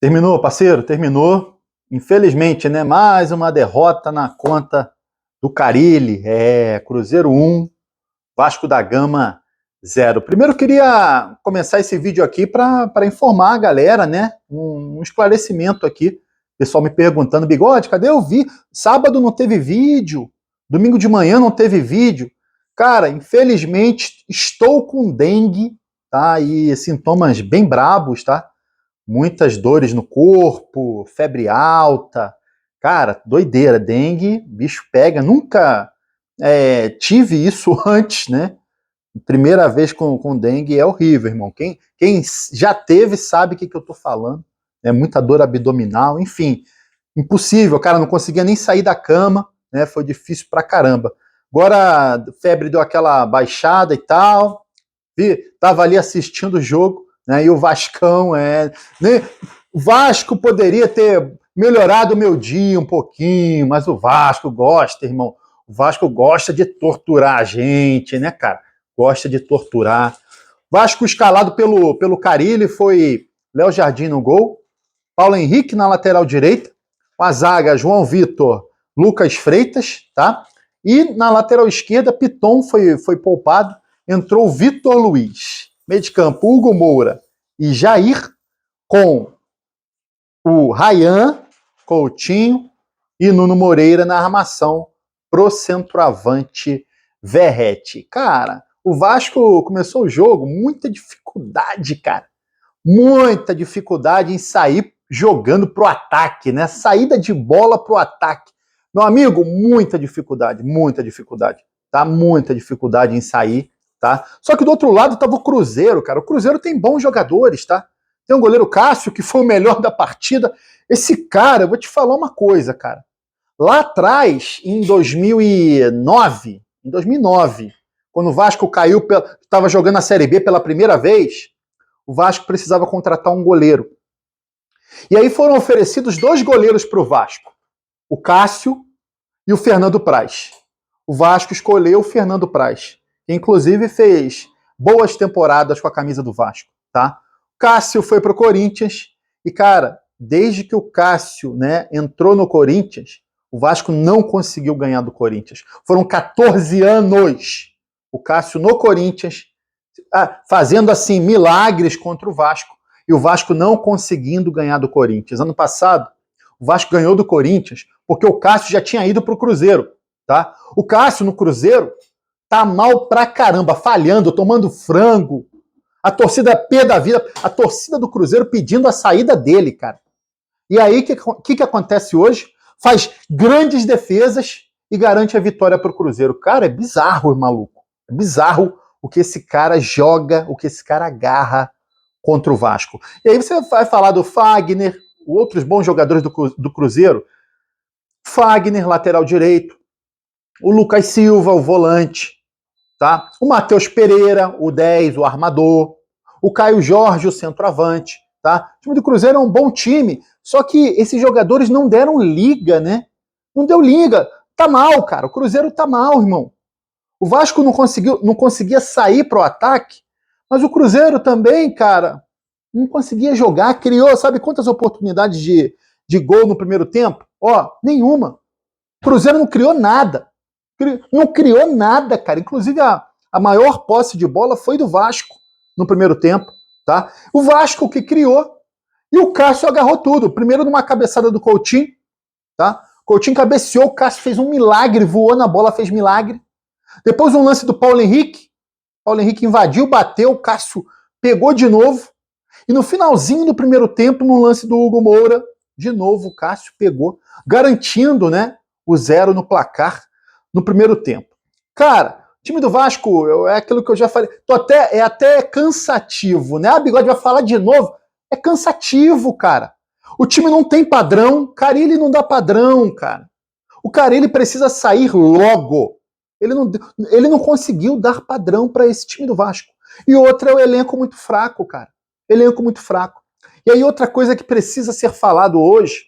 Terminou, parceiro? Terminou. Infelizmente, né? Mais uma derrota na conta do Carille. Cruzeiro 1, Vasco da Gama 0. Primeiro, queria começar esse vídeo aqui para informar a galera, né? Um esclarecimento aqui. Pessoal me perguntando, Bigode, cadê o vídeo? Sábado não teve vídeo. Domingo de manhã não teve vídeo. Cara, infelizmente, estou com dengue, tá? E sintomas bem brabos, tá? Muitas dores no corpo, febre alta. Cara, doideira, dengue, bicho pega. Nunca tive isso antes, né? Primeira vez com dengue é horrível, irmão. Quem já teve sabe o que eu tô falando. É muita dor abdominal, enfim. Impossível, cara, não conseguia nem sair da cama, né? Foi difícil pra caramba. Agora, a febre deu aquela baixada e tal. Tava ali assistindo o jogo, né? E o Vascão né? O Vasco poderia ter melhorado o meu dia um pouquinho, mas o Vasco gosta, irmão. O Vasco gosta de torturar a gente, né, cara? Gosta de torturar. Vasco escalado pelo Carille foi Léo Jardim no gol, Paulo Henrique na lateral direita, com a zaga João Vitor, Lucas Freitas, tá? E na lateral esquerda, Piton foi poupado, entrou Vitor Luiz. Meio de campo, Hugo Moura e Jair, com o Ryan, Coutinho e Nuno Moreira na armação pro centroavante Verratti. Cara, o Vasco começou o jogo, muita dificuldade, cara. Muita dificuldade em sair jogando pro ataque, né? Saída de bola pro ataque. Meu amigo, muita dificuldade, tá? Muita dificuldade em sair, tá? Só que do outro lado tava o Cruzeiro, cara. O Cruzeiro tem bons jogadores, tá? Tem o goleiro Cássio, que foi o melhor da partida. Esse cara, eu vou te falar uma coisa, cara. Lá atrás, em 2009, quando o Vasco caiu, estava jogando a Série B pela primeira vez, o Vasco precisava contratar um goleiro. E aí foram oferecidos 2 goleiros para o Vasco, o Cássio e o Fernando Praz. O Vasco escolheu o Fernando Praz, que inclusive fez boas temporadas com a camisa do Vasco, tá? O Cássio foi para o Corinthians e, cara, desde que o Cássio, né, entrou no Corinthians, o Vasco não conseguiu ganhar do Corinthians. Foram 14 anos o Cássio no Corinthians, fazendo assim milagres contra o Vasco, e o Vasco não conseguindo ganhar do Corinthians. Ano passado, o Vasco ganhou do Corinthians porque o Cássio já tinha ido pro Cruzeiro, tá? O Cássio no Cruzeiro tá mal pra caramba, falhando, tomando frango. A torcida pé da vida, a torcida do Cruzeiro pedindo a saída dele, cara. E aí, o que acontece hoje? Faz grandes defesas e garante a vitória pro Cruzeiro. Cara, é bizarro, maluco. É bizarro o que esse cara joga, o que esse cara agarra contra o Vasco. E aí você vai falar do Fagner, outros bons jogadores do Cruzeiro. Fagner, lateral direito. O Lucas Silva, o volante. Tá? O Matheus Pereira, o 10, o armador. O Caio Jorge, o centroavante. Tá? O time do Cruzeiro é um bom time, só que esses jogadores não deram liga, né? Não deu liga. Tá mal, cara. O Cruzeiro tá mal, irmão. O Vasco não conseguia sair pro ataque, mas o Cruzeiro também, cara, não conseguia jogar. Criou, sabe quantas oportunidades de gol no primeiro tempo? Ó, nenhuma. O Cruzeiro não criou nada. Não criou nada, cara. Inclusive, a maior posse de bola foi do Vasco no primeiro tempo, tá? O Vasco que criou e o Cássio agarrou tudo. Primeiro numa cabeçada do Coutinho, tá? Coutinho cabeceou, o Cássio fez um milagre, voou na bola, fez milagre. Depois um lance do Paulo Henrique. Paulo Henrique invadiu, bateu, o Cássio pegou de novo. E no finalzinho do primeiro tempo, no lance do Hugo Moura, de novo o Cássio pegou, garantindo, né, o 0 no placar no primeiro tempo. Cara, o time do Vasco é aquilo que eu já falei. É até cansativo, né? A Bigode vai falar de novo. É cansativo, cara. O time não tem padrão. Carille não dá padrão, cara. O Carille precisa sair logo. Ele não conseguiu dar padrão para esse time do Vasco. E outra é o elenco muito fraco, cara. Elenco muito fraco. E aí outra coisa que precisa ser falado hoje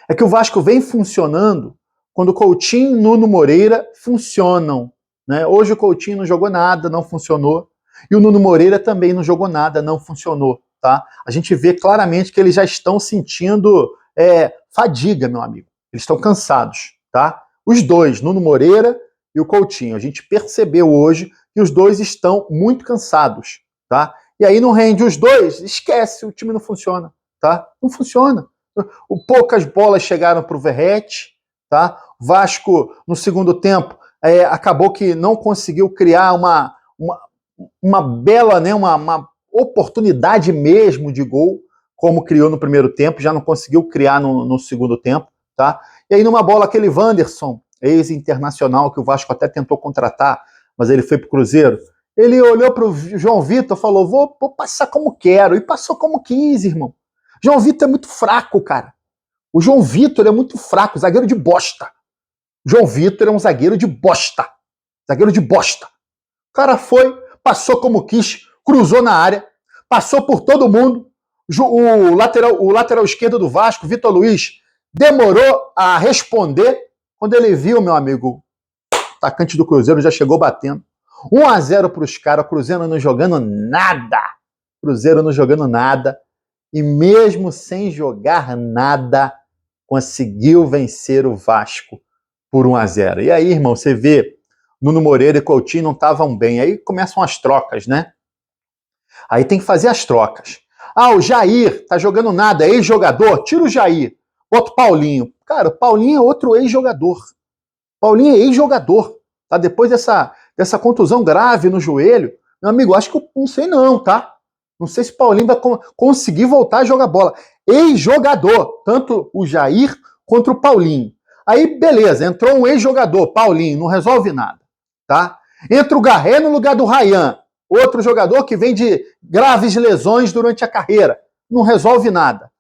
é que o Vasco vem funcionando quando o Coutinho e Nuno Moreira funcionam. Né? Hoje o Coutinho não jogou nada, não funcionou. E o Nuno Moreira também não jogou nada, não funcionou. tá? A gente vê claramente que eles já estão sentindo fadiga, meu amigo. Eles estão cansados, tá? Os dois, Nuno Moreira e o Coutinho. A gente percebeu hoje que os dois estão muito cansados, tá? E aí não rende os dois, esquece, o time não funciona, tá? Não funciona. Poucas bolas chegaram para o Verratti, tá? Vasco, no segundo tempo, acabou que não conseguiu criar uma bela, né, uma oportunidade mesmo de gol, como criou no primeiro tempo, já não conseguiu criar no segundo tempo, tá? E aí numa bola, aquele Wanderson, ex-internacional, que o Vasco até tentou contratar, mas ele foi pro Cruzeiro, ele olhou pro João Vitor e falou, vou passar como quero, e passou como quis, irmão. João Vitor é muito fraco, cara. O João Vitor é muito fraco, zagueiro de bosta. João Vitor é um zagueiro de bosta. Zagueiro de bosta. O cara foi, passou como quis, cruzou na área, passou por todo mundo. O lateral esquerdo do Vasco, Vitor Luiz, demorou a responder. Quando ele viu, meu amigo, o atacante do Cruzeiro já chegou batendo. 1-0 para os caras, o Cruzeiro não jogando nada. Cruzeiro não jogando nada. E mesmo sem jogar nada, conseguiu vencer o Vasco por 1-0. E aí, irmão, você vê, Nuno Moreira e Coutinho não estavam bem. Aí começam as trocas, né? Aí tem que fazer as trocas. O Jair tá jogando nada, é ex-jogador, tira o Jair, bota o Paulinho. Cara, o Paulinho é outro ex-jogador. Paulinho é ex-jogador, tá? Depois dessa contusão grave no joelho, meu amigo, acho que eu não sei não, tá? Não sei se o Paulinho vai conseguir voltar a jogar bola. Ex-jogador, tanto o Jair contra o Paulinho. Aí, beleza, entrou um ex-jogador, Paulinho, não resolve nada, tá? Entra o Garré no lugar do Ryan, outro jogador que vem de graves lesões durante a carreira, não resolve nada,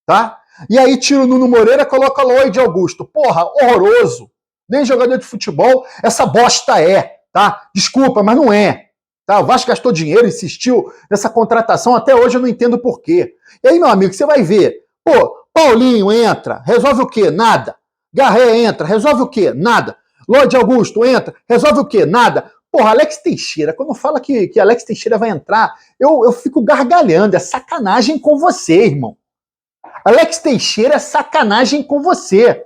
tá? E aí tira o Nuno Moreira, coloca o Lloyd Augusto. Porra, horroroso. Nem jogador de futebol essa bosta é, tá? Desculpa, mas não é. Tá? O Vasco gastou dinheiro, insistiu nessa contratação, até hoje eu não entendo por quê. E aí, meu amigo, você vai ver. Pô, Paulinho entra, resolve o quê? Nada. Garré entra, resolve o quê? Nada. Lloyd Augusto entra, resolve o quê? Nada. Porra, Alex Teixeira, quando fala que Alex Teixeira vai entrar, eu fico gargalhando. É sacanagem com você, irmão. Alex Teixeira é sacanagem com você.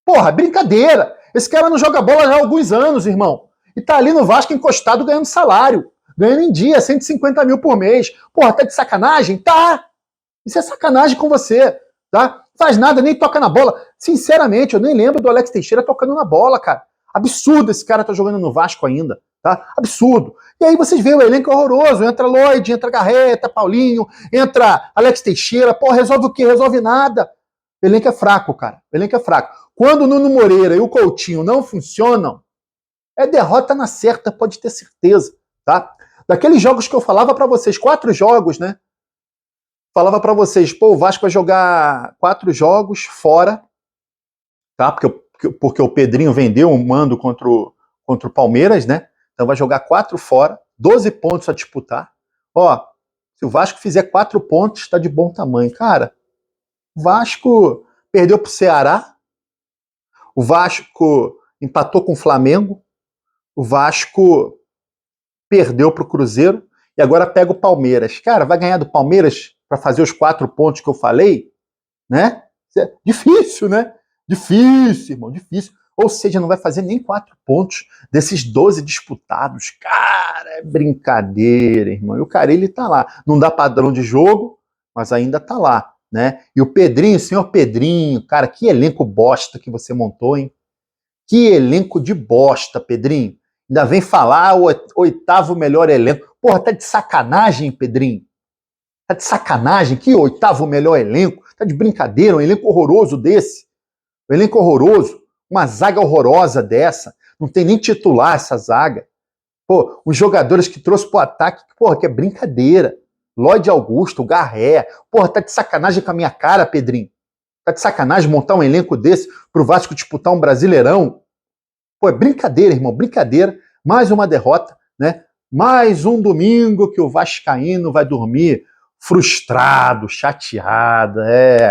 Porra, brincadeira. Esse cara não joga bola há alguns anos, irmão. E tá ali no Vasco encostado ganhando salário. Ganhando em dia, 150 mil por mês. Porra, tá de sacanagem? Tá! Isso é sacanagem com você, tá? Faz nada, nem toca na bola. Sinceramente, eu nem lembro do Alex Teixeira tocando na bola, cara. Absurdo esse cara tá jogando no Vasco ainda, tá? Absurdo. E aí vocês veem o elenco horroroso. Entra Lloyd, entra Garré, entra Paulinho, entra Alex Teixeira. Pô, resolve o quê? Resolve nada. O elenco é fraco, cara. O elenco é fraco. Quando o Nuno Moreira e o Coutinho não funcionam, é derrota na certa, pode ter certeza, tá? Daqueles jogos que eu falava pra vocês, 4 jogos, né? Falava pra vocês, pô, o Vasco vai jogar 4 jogos fora, tá? Porque o Pedrinho vendeu um mando contra o Palmeiras, né? Então vai jogar 4 fora, 12 pontos a disputar. Ó, se o Vasco fizer 4 pontos, tá de bom tamanho. Cara, o Vasco perdeu pro Ceará, o Vasco empatou com o Flamengo, o Vasco perdeu pro Cruzeiro e agora pega o Palmeiras. Cara, vai ganhar do Palmeiras para fazer os 4 pontos que eu falei, né? Difícil, né? Difícil, irmão, difícil. Ou seja, não vai fazer nem 4 pontos desses 12 disputados. Cara, é brincadeira, irmão. E o cara, ele tá lá. Não dá padrão de jogo, mas ainda tá lá, né? E o Pedrinho, senhor Pedrinho, cara, que elenco bosta que você montou, hein? Que elenco de bosta, Pedrinho. Ainda vem falar o 8º melhor elenco. Porra, tá de sacanagem, Pedrinho. Tá de sacanagem? Que 8º melhor elenco? Tá de brincadeira, um elenco horroroso desse. Um elenco horroroso. Uma zaga horrorosa dessa. Não tem nem titular essa zaga. Pô, os jogadores que trouxe pro ataque, porra, que é brincadeira. Lloyd Augusto, Garré. Porra, tá de sacanagem com a minha cara, Pedrinho. Tá de sacanagem montar um elenco desse pro Vasco disputar um Brasileirão? Pô, é brincadeira, irmão, brincadeira. Mais uma derrota, né? Mais um domingo que o vascaíno vai dormir frustrado, chateado.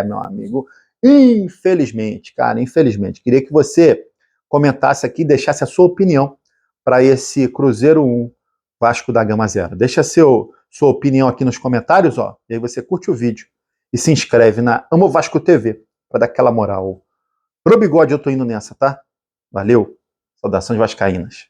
Meu amigo, infelizmente, cara, infelizmente. Queria que você comentasse aqui, deixasse a sua opinião para esse Cruzeiro 1, Vasco da Gama 0. Deixa sua sua opinião aqui nos comentários, ó. E aí você curte o vídeo e se inscreve na Amo Vasco TV para dar aquela moral. Pro bigode eu tô indo nessa, tá? Valeu. Saudações vascaínas.